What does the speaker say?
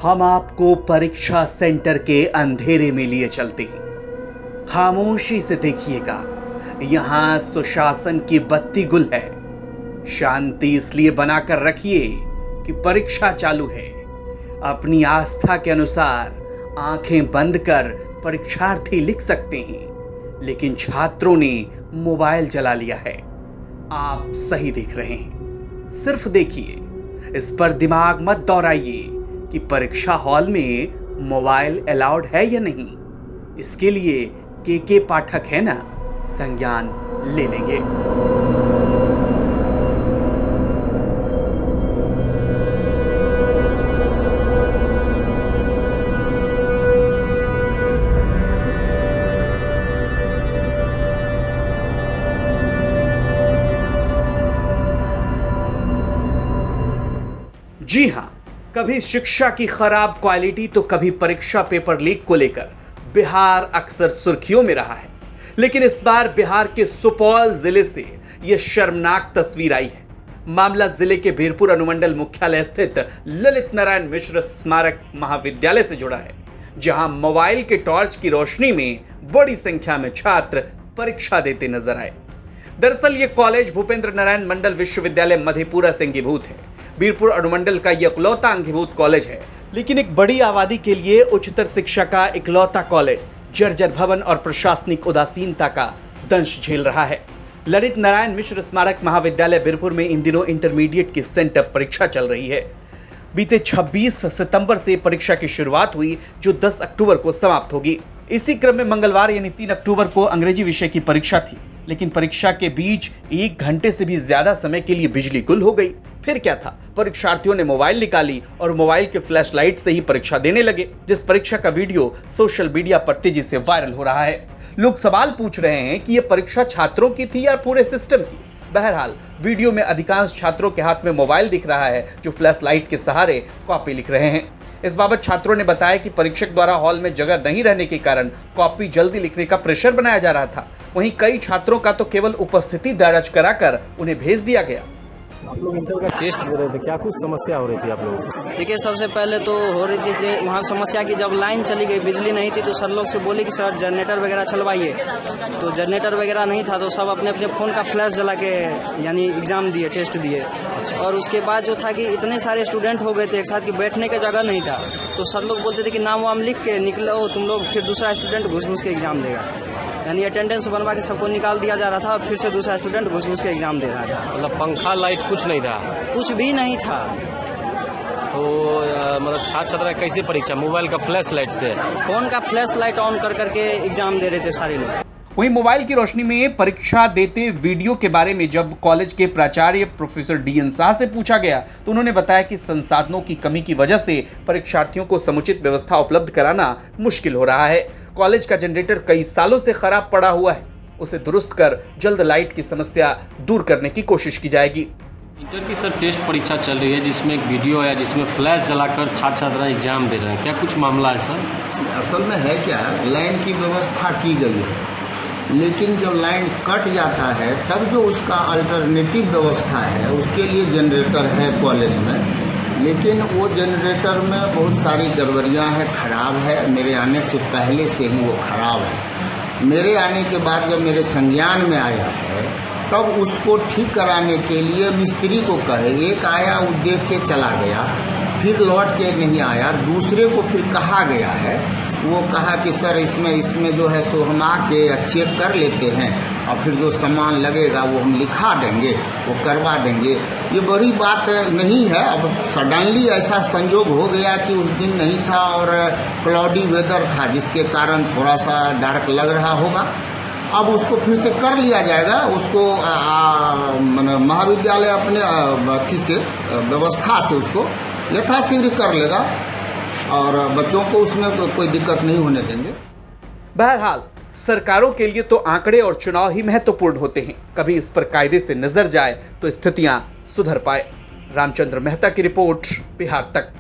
हम आपको परीक्षा सेंटर के अंधेरे में लिए चलते हैं। खामोशी से देखिएगा, यहाँ सुशासन की बत्ती गुल है। शांति इसलिए बनाकर रखिए कि परीक्षा चालू है। अपनी आस्था के अनुसार आंखें बंद कर परीक्षार्थी लिख सकते हैं, लेकिन छात्रों ने मोबाइल जला लिया है। आप सही देख रहे हैं, सिर्फ देखिए। इस पर दिमाग मत दौड़ाइए कि परीक्षा हॉल में मोबाइल अलाउड है या नहीं। इसके लिए के पाठक है ना, संज्ञान ले लेंगे। जी हां, कभी शिक्षा की खराब क्वालिटी तो कभी परीक्षा पेपर लीक को लेकर बिहार अक्सर सुर्खियों में रहा है। लेकिन इस बार बिहार के सुपौल जिले से यह शर्मनाक तस्वीर आई है। मामला जिले के बीरपुर अनुमंडल मुख्यालय स्थित ललित नारायण मिश्र स्मारक महाविद्यालय से जुड़ा है, जहां मोबाइल के टॉर्च की रोशनी में बड़ी संख्या में छात्र परीक्षा देते नजर आए। दरअसल ये कॉलेज भूपेंद्र नारायण मंडल विश्वविद्यालय मधेपुरा से अंगीभूत है। बीरपुर अनुमंडल का यह इकलौता अंगीभूत कॉलेज है, लेकिन एक बड़ी आबादी के लिए उच्चतर शिक्षा का इकलौता कॉलेज जर्जर भवन और प्रशासनिक उदासीनता का दंश झेल रहा है। ललित नारायण मिश्र स्मारक महाविद्यालय बीरपुर में इन दिनों इंटरमीडिएट की सेंटअप परीक्षा चल रही है। बीते 26 सितंबर से परीक्षा की शुरुआत हुई, जो 10 अक्टूबर को समाप्त होगी। इसी क्रम में मंगलवार यानी 3 अक्टूबर को अंग्रेजी विषय की परीक्षा थी, लेकिन परीक्षा के बीच 1 घंटे से भी ज्यादा समय के लिए बिजली गुल हो गई। फिर क्या था, परीक्षार्थियों ने मोबाइल निकाली और मोबाइल के फ्लैश लाइट से ही परीक्षा देने लगे, जिस परीक्षा का वीडियो सोशल मीडिया पर तेजी से वायरल हो रहा है। लोग सवाल पूछ रहे हैं कि यह परीक्षा छात्रों की थी या पूरे सिस्टम की। बहरहाल वीडियो में अधिकांश छात्रों के हाथ में मोबाइल दिख रहा है, जो फ्लैश लाइट के सहारे कॉपी लिख रहे हैं। इस बाबत छात्रों ने बताया कि परीक्षक द्वारा हॉल में जगह नहीं रहने के कारण कॉपी जल्दी लिखने का प्रेशर बनाया जा रहा था। वहीं कई छात्रों का तो केवल उपस्थिति दर्ज कराकर उन्हें भेज दिया गया। आप लोग इंटर का टेस्ट दे रहे थे, क्या कुछ समस्या हो रही थी आप लोगों को? देखिए, सबसे पहले तो हो रही थी कि वहाँ समस्या की जब लाइन चली गई, बिजली नहीं थी, तो सर लोग से बोले कि सर जनरेटर वगैरह चलवाइए। तो जनरेटर वगैरह नहीं था, तो सब अपने अपने फ़ोन का फ्लैश जला के यानी एग्ज़ाम दिए, टेस्ट दिए। और उसके बाद जो था कि इतने सारे स्टूडेंट हो गए थे एक साथ कि बैठने की जगह नहीं था, तो सर लोग बोलते थे कि नाम वाम लिख के निकलो तुम लोग, फिर दूसरा स्टूडेंट घुस घुस के एग्ज़ाम देगा। यानी अटेंडेंस बनवा के सबको निकाल दिया जा रहा था और फिर से दूसरा स्टूडेंट घुस घुस के एग्जाम दे रहा था। मतलब पंखा लाइट कुछ नहीं था? कुछ भी नहीं था। तो मतलब छात्र छात्रा कैसे परीक्षा, मोबाइल का फ्लैश लाइट से, फोन का फ्लैश लाइट ऑन कर करके एग्जाम दे रहे थे सारे लोग। वहीं मोबाइल की रोशनी में परीक्षा देते वीडियो के बारे में जब कॉलेज के प्राचार्य प्रोफेसर DN शाह से पूछा गया, तो उन्होंने बताया कि संसाधनों की कमी की वजह से परीक्षार्थियों को समुचित व्यवस्था उपलब्ध कराना मुश्किल हो रहा है। कॉलेज का जनरेटर कई सालों से खराब पड़ा हुआ है, उसे दुरुस्त कर जल्द लाइट की समस्या दूर करने की कोशिश की जाएगी। इंटर की सर टेस्ट परीक्षा चल रही है, जिसमें एक वीडियो है जिसमें फ्लैश जलाकर छात्र छात्रा एग्जाम दे रहे हैं, क्या कुछ मामला है सर? असल में है क्या, लाइन की व्यवस्था की गई है, लेकिन जब लाइन कट जाता है तब जो उसका अल्टरनेटिव व्यवस्था है उसके लिए जनरेटर है कॉलेज में, लेकिन वो जनरेटर में बहुत सारी गड़बड़ियां हैं, खराब है। मेरे आने से पहले से ही वो खराब है। मेरे आने के बाद जब मेरे संज्ञान में आया है तब उसको ठीक कराने के लिए मिस्त्री को कहे, एक आया वो देख के चला गया, फिर लौट के नहीं आया, दूसरे को फिर कहा गया है, वो कहा कि सर इसमें जो है सो हम आके चेक कर लेते हैं और फिर जो सामान लगेगा वो हम लिखा देंगे, वो करवा देंगे। ये बड़ी बात नहीं है। अब सडनली ऐसा संजोग हो गया कि उस दिन नहीं था और क्लाउडी वेदर था, जिसके कारण थोड़ा सा डार्क लग रहा होगा। अब उसको फिर से कर लिया जाएगा, उसको महाविद्यालय अपने से व्यवस्था से उसको यथाशीघ्र कर लेगा और बच्चों को उसमें कोई दिक्कत नहीं होने देंगे। बहरहाल सरकारों के लिए तो आंकड़े और चुनाव ही महत्वपूर्ण होते हैं। कभी इस पर कायदे से नजर जाए तो स्थितियां सुधर पाए। रामचंद्र मेहता की रिपोर्ट, बिहार तक।